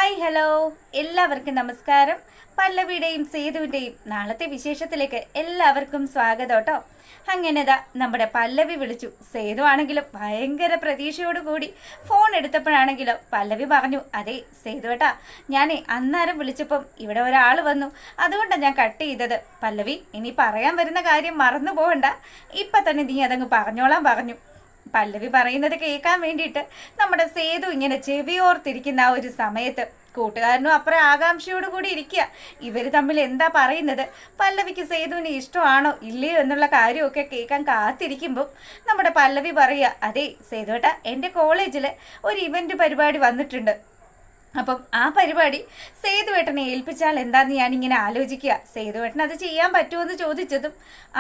Hi hello എല്ലാവർക്കും നമസ്കാരം. പല്ലവിയുടെയും സേതുവിൻ്റെയും നാളത്തെ വിശേഷത്തിലേക്ക് എല്ലാവർക്കും സ്വാഗതം കേട്ടോ. അങ്ങനെതാ നമ്മുടെ പല്ലവി വിളിച്ചു. സേതു ആണെങ്കിലും ഭയങ്കര പ്രതീക്ഷയോടുകൂടി ഫോൺ എടുത്തപ്പോഴാണെങ്കിലും പല്ലവി പറഞ്ഞു, അതെ സേതുവേട്ടാ, ഞാനേ അന്നേരം വിളിച്ചപ്പം ഇവിടെ ഒരാൾ വന്നു, അതുകൊണ്ടാണ് ഞാൻ കട്ട് ചെയ്തത്. പല്ലവി, ഇനി പറയാൻ വരുന്ന കാര്യം മറന്നു പോകണ്ട, ഇപ്പം തന്നെ നീ അതങ്ങ് പറഞ്ഞോളാൻ പറഞ്ഞു. പല്ലവി പറയുന്നത് കേൾക്കാൻ വേണ്ടിയിട്ട് നമ്മുടെ സേതു ഇങ്ങനെ ചെവിയോർത്തിരിക്കുന്ന ആ ഒരു സമയത്ത് കൂട്ടുകാരനും അപ്പുറം ആകാംക്ഷയോട് കൂടി ഇരിക്കുക. ഇവർ തമ്മിൽ എന്താ പറയുന്നത്, പല്ലവിക്ക് സേതുവിന് ഇഷ്ടമാണോ ഇല്ലയോ എന്നുള്ള കാര്യമൊക്കെ കേൾക്കാൻ കാത്തിരിക്കുമ്പോൾ നമ്മുടെ പല്ലവി പറയുക, അതെ സേതുവേട്ടാ, എൻ്റെ കോളേജിൽ ഒരു ഇവൻ്റ് പരിപാടി വന്നിട്ടുണ്ട്. അപ്പം ആ പരിപാടി സേതുവേട്ടനെ ഏൽപ്പിച്ചാൽ എന്താന്ന് ഞാനിങ്ങനെ ആലോചിക്കുക. സേതുവേട്ടൻ അത് ചെയ്യാൻ പറ്റുമെന്ന് ചോദിച്ചതും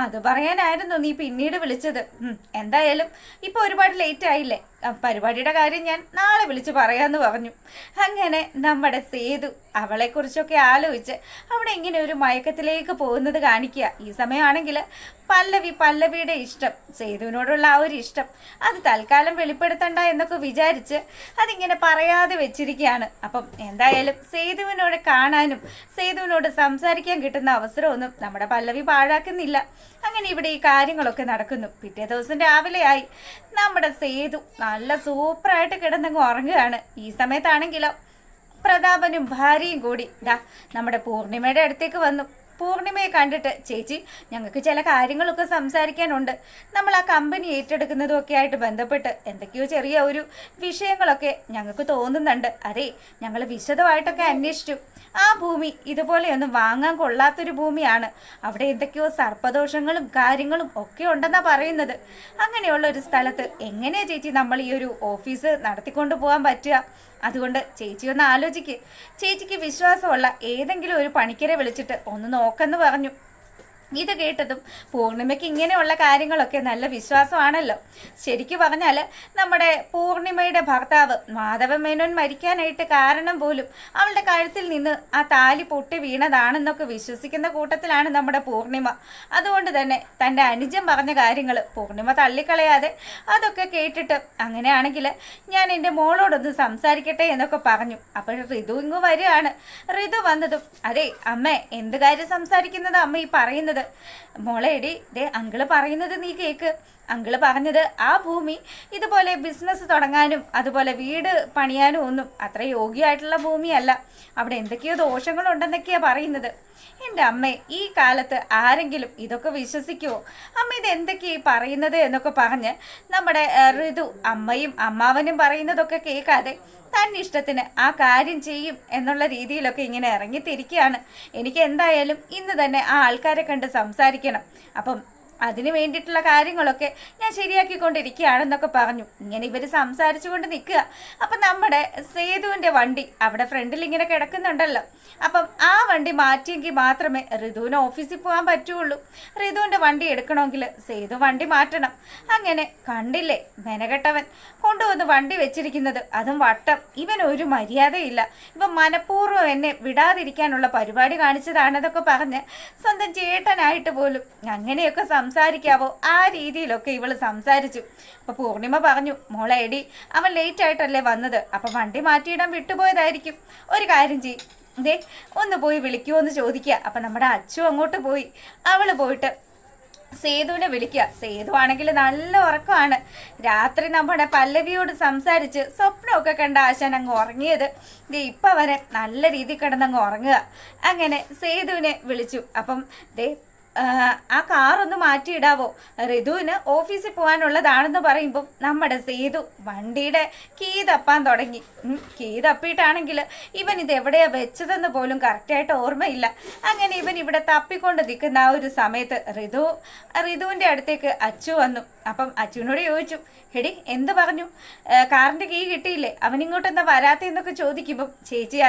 അത് പറയാനായിരുന്നു നീ പിന്നീട് വിളിച്ചത്. എന്തായാലും ഇപ്പോൾ ഒരുപാട് ലേറ്റ് ആയില്ലേ, പരിപാടിയുടെ കാര്യം ഞാൻ നാളെ വിളിച്ച് പറയാമെന്ന് പറഞ്ഞു. അങ്ങനെ നമ്മുടെ സേതു അവളെക്കുറിച്ചൊക്കെ ആലോചിച്ച് അവിടെ ഇങ്ങനെ ഒരു മയക്കത്തിലേക്ക് പോകുന്നത് കാണിക്കുക. ഈ സമയമാണെങ്കിൽ പല്ലവിയുടെ ഇഷ്ടം, സേതുവിനോടുള്ള ആ ഒരു ഇഷ്ടം അത് തൽക്കാലം വെളിപ്പെടുത്തണ്ട എന്നൊക്കെ വിചാരിച്ച് അതിങ്ങനെ പറയാതെ വെച്ചിരിക്കുകയാണ്. അപ്പം എന്തായാലും സേതുവിനോട് കാണാനും സേതുവിനോട് സംസാരിക്കാൻ കിട്ടുന്ന അവസരമൊന്നും നമ്മുടെ പല്ലവി പാഴാക്കുന്നില്ല. അങ്ങനെ ഇവിടെ ഈ കാര്യങ്ങളൊക്കെ നടക്കുന്നു. പിറ്റേ ദിവസം രാവിലെയായി നമ്മുടെ സേതു നല്ല സൂപ്പറായിട്ട് കിടന്നങ്ങ് ഉറങ്ങുകയാണ്. ഈ സമയത്താണെങ്കിലോ പ്രതാപനും ഭാര്യയും കൂടി നമ്മുടെ പൂർണിമയുടെ അടുത്തേക്ക് വന്നു. പൂർണിമയെ കണ്ടിട്ട്, ചേച്ചി ഞങ്ങൾക്ക് ചില കാര്യങ്ങളൊക്കെ സംസാരിക്കാനുണ്ട്, നമ്മൾ ആ കമ്പനി ഏറ്റെടുക്കുന്നതും ഒക്കെ ആയിട്ട് ബന്ധപ്പെട്ട് എന്തൊക്കെയോ ചെറിയ ഒരു വിഷയങ്ങളൊക്കെ ഞങ്ങൾക്ക് തോന്നുന്നുണ്ട്. അതെ, ഞങ്ങൾ വിശദമായിട്ടൊക്കെ അന്വേഷിച്ചു. ആ ഭൂമി ഇതുപോലെയൊന്നും വാങ്ങാൻ കൊള്ളാത്തൊരു ഭൂമിയാണ്. അവിടെ എന്തൊക്കെയോ സർപ്പദോഷങ്ങളും കാര്യങ്ങളും ഒക്കെ ഉണ്ടെന്നാണ് പറയുന്നത്. അങ്ങനെയുള്ള ഒരു സ്ഥലത്ത് എങ്ങനെയാ ചേച്ചി നമ്മൾ ഈ ഒരു ഓഫീസ് നടത്തിക്കൊണ്ടു പോകാൻ പറ്റുക? അതുകൊണ്ട് ചേച്ചി ഒന്ന് ആലോചിക്ക്. ചേച്ചിക്ക് വിശ്വാസമുള്ള ഏതെങ്കിലും ഒരു പണിക്കരെ വിളിച്ചിട്ട് ഒന്ന് നോക്കെന്ന് പറഞ്ഞു. ഇത് കേട്ടതും പൂർണിമയ്ക്ക് ഇങ്ങനെയുള്ള കാര്യങ്ങളൊക്കെ നല്ല വിശ്വാസമാണല്ലോ. ശരിക്കു പറഞ്ഞാൽ നമ്മുടെ പൂർണിമയുടെ ഭർത്താവ് മാധവ മേനോൻ മരിക്കാനായിട്ട് കാരണം പോലും അവളുടെ കഴുത്തിൽ നിന്ന് ആ താലി പൊട്ടി വീണതാണെന്നൊക്കെ വിശ്വസിക്കുന്ന കൂട്ടത്തിലാണ് നമ്മുടെ പൂർണിമ. അതുകൊണ്ട് തന്നെ തൻ്റെ അനുജൻ പറഞ്ഞ കാര്യങ്ങൾ പൂർണിമ തള്ളിക്കളയാതെ അതൊക്കെ കേട്ടിട്ട്, അങ്ങനെയാണെങ്കിൽ ഞാൻ എൻ്റെ മോളോടൊന്ന് സംസാരിക്കട്ടെ എന്നൊക്കെ പറഞ്ഞു. അപ്പോൾ ഋതു ഇങ്ങ് വരികയാണ്. ഋതു വന്നതും, അതെ അമ്മേ, എന്ത് കാര്യം സംസാരിക്കുന്നത് അമ്മ ഈ പറയുന്നത്? മോളെ എടി, ദേ അങ്കിള് പറയുന്നത് നീ കേക്ക്. അങ്കിള് പറഞ്ഞത് ആ ഭൂമി ഇതുപോലെ ബിസിനസ് തുടങ്ങാനും അതുപോലെ വീട് പണിയാനും ഒന്നും അത്ര യോഗ്യമായിട്ടുള്ള ഭൂമിയല്ല. അവിടെ എന്തൊക്കെയോ ദോഷങ്ങളുണ്ടെന്നൊക്കെയാ പറയുന്നത്. എൻ്റെ അമ്മേ, ഈ കാലത്ത് ആരെങ്കിലും ഇതൊക്കെ വിശ്വസിക്കുമോ? അമ്മ ഇത് എന്തൊക്കെയാ പറയുന്നത് എന്നൊക്കെ പറഞ്ഞ് നമ്മുടെ ഋതു അമ്മയും അമ്മാവനും പറയുന്നതൊക്കെ കേൾക്കാതെ തന്നെ ഇഷ്ടത്തിന് ആ കാര്യം ചെയ്യും എന്നുള്ള രീതിയിലൊക്കെ ഇങ്ങനെ ഇറങ്ങിത്തിരിക്കുകയാണ്. എനിക്ക് എന്തായാലും ഇന്ന് തന്നെ ആ ആൾക്കാരെ കണ്ട് സംസാരിക്കണം. അപ്പം അതിന് വേണ്ടിയിട്ടുള്ള കാര്യങ്ങളൊക്കെ ഞാൻ ശരിയാക്കിക്കൊണ്ടിരിക്കുകയാണെന്നൊക്കെ പറഞ്ഞു. ഇങ്ങനെ ഇവർ സംസാരിച്ചു കൊണ്ട് നിൽക്കുക. അപ്പം നമ്മുടെ സേതുവിൻ്റെ വണ്ടി അവിടെ ഫ്രണ്ടിൽ ഇങ്ങനെ കിടക്കുന്നുണ്ടല്ലോ. അപ്പം ആ വണ്ടി മാറ്റിയെങ്കിൽ മാത്രമേ ഋതുവിന് ഓഫീസിൽ പോകാൻ പറ്റുള്ളൂ. ഋതുവിൻ്റെ വണ്ടി എടുക്കണമെങ്കിൽ സേതു വണ്ടി മാറ്റണം. അങ്ങനെ കണ്ടില്ലേ മെനകെട്ടവൻ കൊണ്ടുവന്ന് വണ്ടി വെച്ചിരിക്കുന്നത്, അതും വട്ടം. ഇവൻ ഒരു മര്യാദയില്ല. ഇവൻ മനഃപൂർവ്വം എന്നെ വിടാതിരിക്കാനുള്ള പരിപാടി കാണിച്ചതാണെന്നൊക്കെ പറഞ്ഞ് സ്വന്തം ചേട്ടനായിട്ട് പോലും അങ്ങനെയൊക്കെ സംസാരിക്കാവോ? ആ രീതിയിലൊക്കെ ഇവള് സംസാരിച്ചു. അപ്പൊ പൂർണിമ പറഞ്ഞു, മോളെ എടി, അവൻ ലേറ്റ് ആയിട്ടല്ലേ വന്നത്, അപ്പൊ വണ്ടി മാറ്റിയിടാൻ വിട്ടുപോയതായിരിക്കും. ഒരു കാര്യം ചെയ്യും, ദേ ഒന്ന് പോയി വിളിക്കുമോ എന്ന് ചോദിക്കുക. അപ്പൊ നമ്മുടെ അച്ചു അങ്ങോട്ട് പോയി. അവള് പോയിട്ട് സേതുവിനെ വിളിക്കുക. സേതു ആണെങ്കിൽ നല്ല ഉറക്കമാണ്. രാത്രി നമ്മുടെ പല്ലവിയോട് സംസാരിച്ച് സ്വപ്നമൊക്കെ കണ്ട ആശാൻ അങ്ങ് ഉറങ്ങിയത് ഇപ്പം അവനെ നല്ല രീതിയിൽ കിടന്നങ്ങ് ഉറങ്ങുക. അങ്ങനെ സേതുവിനെ വിളിച്ചു. അപ്പം ദേ ആ കാറൊന്ന് മാറ്റിയിടാവോ, ഋതുവിന് ഓഫീസിൽ പോകാനുള്ളതാണെന്ന് പറയുമ്പം നമ്മുടെ സേതു വണ്ടിയുടെ കീ തപ്പാൻ തുടങ്ങി. കീ തപ്പിയിട്ടാണെങ്കിൽ ഇവൻ ഇത് എവിടെയാ വെച്ചതെന്ന് പോലും കറക്റ്റായിട്ട് ഓർമ്മയില്ല. അങ്ങനെ ഇവൻ ഇവിടെ തപ്പിക്കൊണ്ട് നിൽക്കുന്ന ആ ഒരു സമയത്ത് ഋതുവിൻ്റെ അടുത്തേക്ക് അച്ചു വന്നു. അപ്പം അച്ചുവിനോട് ചോദിച്ചു, എടി എന്ത് പറഞ്ഞു, കാറിൻ്റെ കീ കിട്ടിയില്ലേ, അവനിങ്ങോട്ടെന്താ വരാത്തെന്നൊക്കെ ചോദിക്കുമ്പം ചേച്ചി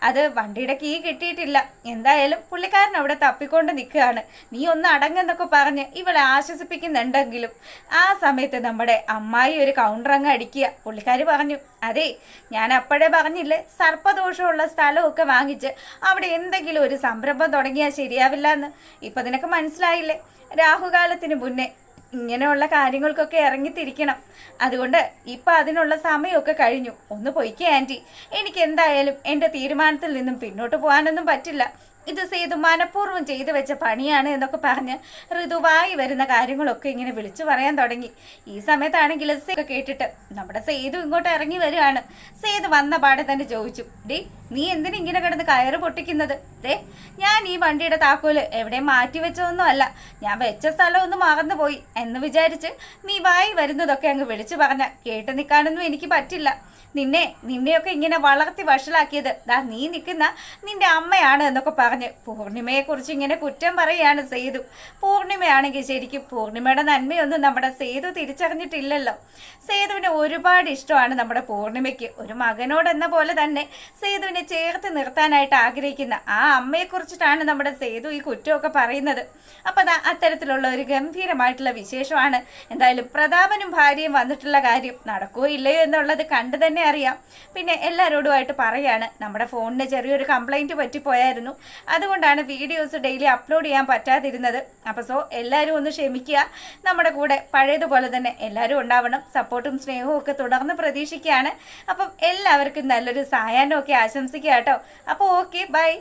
അത് വണ്ടിയുടെ കീ കിട്ടിയിട്ടില്ല, എന്തായാലും പുള്ളിക്കാരൻ അവിടെ തപ്പിക്കൊണ്ട് നിൽക്കുകയാണ്, നീ ഒന്ന് അടങ്ങെന്നൊക്കെ പറഞ്ഞ് ഇവളെ ആശ്വസിപ്പിക്കുന്നുണ്ടെങ്കിലും ആ സമയത്ത് നമ്മുടെ അമ്മായി ഒരു കൗണ്ടർ അങ്ങ് അടിക്കുക. പുള്ളിക്കാരി പറഞ്ഞു, അതെ ഞാൻ അപ്പോഴേ പറഞ്ഞില്ലേ, സർപ്പദോഷമുള്ള സ്ഥലമൊക്കെ വാങ്ങിച്ച് അവിടെ എന്തെങ്കിലും ഒരു സംരംഭം തുടങ്ങിയാൽ ശരിയാവില്ല എന്ന്. ഇപ്പം നിനക്ക് മനസ്സിലായില്ലേ, രാഹുകാലത്തിന് മുന്നേ ഇങ്ങനെയുള്ള കാര്യങ്ങൾക്കൊക്കെ ഇറങ്ങിത്തിരിക്കണം. അതുകൊണ്ട് ഇപ്പം അതിനുള്ള സമയമൊക്കെ കഴിഞ്ഞു. ഒന്ന് പൊയ്ക്കേ ആൻറ്റി. എനിക്ക് എന്തായാലും എൻ്റെ തീരുമാനത്തിൽ നിന്നും പിന്നോട്ട് പോകാനൊന്നും പറ്റില്ല. ഇത് സേതു മനഃപൂർവ്വം ചെയ്തു വെച്ച പണിയാണ് എന്നൊക്കെ പറഞ്ഞ് ഋതുവായി വരുന്ന കാര്യങ്ങളൊക്കെ ഇങ്ങനെ വിളിച്ചു പറയാൻ തുടങ്ങി. ഈ സമയത്താണെങ്കിൽ കേട്ടിട്ട് നമ്മുടെ സേതു ഇങ്ങോട്ട് ഇറങ്ങി വരികയാണ്. സേതു വന്ന പാടെ തന്നെ ചോദിച്ചു, ഡേ നീ എന്തിനാ ഇങ്ങനെ കിടന്ന് കയറ് പൊട്ടിക്കുന്നത്? ദേ ഞാൻ ഈ വണ്ടിയുടെ താക്കോല് എവിടെയും മാറ്റി വെച്ചതൊന്നും അല്ല, ഞാൻ വെച്ച സ്ഥലം ഒന്ന് മറന്നുപോയി എന്ന് വിചാരിച്ച് നീ വായി വരുന്നതൊക്കെ അങ്ങ് വിളിച്ചു പറഞ്ഞ കേട്ട് നിൽക്കാനൊന്നും എനിക്ക് പറ്റില്ല. നിന്നെയൊക്കെ ഇങ്ങനെ വളർത്തി വഷളാക്കിയത് ദാ നീ നിൽക്കുന്ന നിന്റെ അമ്മയാണ് എന്നൊക്കെ പറഞ്ഞ് പൂർണിമയെക്കുറിച്ച് ഇങ്ങനെ കുറ്റം പറയുകയാണ് സേതു. പൂർണിമയാണെങ്കിൽ ശരിക്കും പൂർണിമയുടെ നന്മയൊന്നും നമ്മുടെ സേതു തിരിച്ചറിഞ്ഞിട്ടില്ലല്ലോ. സേതുവിന് ഒരുപാട് ഇഷ്ടമാണ് നമ്മുടെ പൂർണിമയ്ക്ക്. ഒരു മകനോടെന്ന പോലെ തന്നെ സേതുവിനെ ചേർത്ത് നിർത്താനായിട്ട് ആഗ്രഹിക്കുന്ന ആ അമ്മയെക്കുറിച്ചിട്ടാണ് നമ്മുടെ സേതു ഈ കുറ്റമൊക്കെ പറയുന്നത്. അപ്പം അത്തരത്തിലുള്ള ഒരു ഗംഭീരമായിട്ടുള്ള വിശേഷമാണ്. എന്തായാലും പ്രതാപനും ഭാര്യയും വന്നിട്ടുള്ള കാര്യം നടക്കുകയോ ഇല്ലയോ എന്നുള്ളത് കണ്ടു തന്നെ അറിയാം. പിന്നെ എല്ലാവരോടുമായിട്ട് പറയാണ്, നമ്മുടെ ഫോണിന് ചെറിയൊരു കംപ്ലൈൻറ്റ് പറ്റിപ്പോയായിരുന്നു, അതുകൊണ്ടാണ് വീഡിയോസ് ഡെയിലി അപ്ലോഡ് ചെയ്യാൻ പറ്റാതിരുന്നത്. അപ്പോൾ എല്ലാവരും ഒന്ന് ക്ഷമിക്കുക. നമ്മുടെ കൂടെ പഴയതുപോലെ തന്നെ എല്ലാവരും ഉണ്ടാവണം. സപ്പോർട്ടും സ്നേഹവും ഒക്കെ തുടർന്ന് പ്രതീക്ഷിക്കുകയാണ്. അപ്പം എല്ലാവർക്കും നല്ലൊരു സായാഹ്നമൊക്കെ ആശംസിക്കുക കേട്ടോ. അപ്പോൾ ഓക്കെ, ബൈ.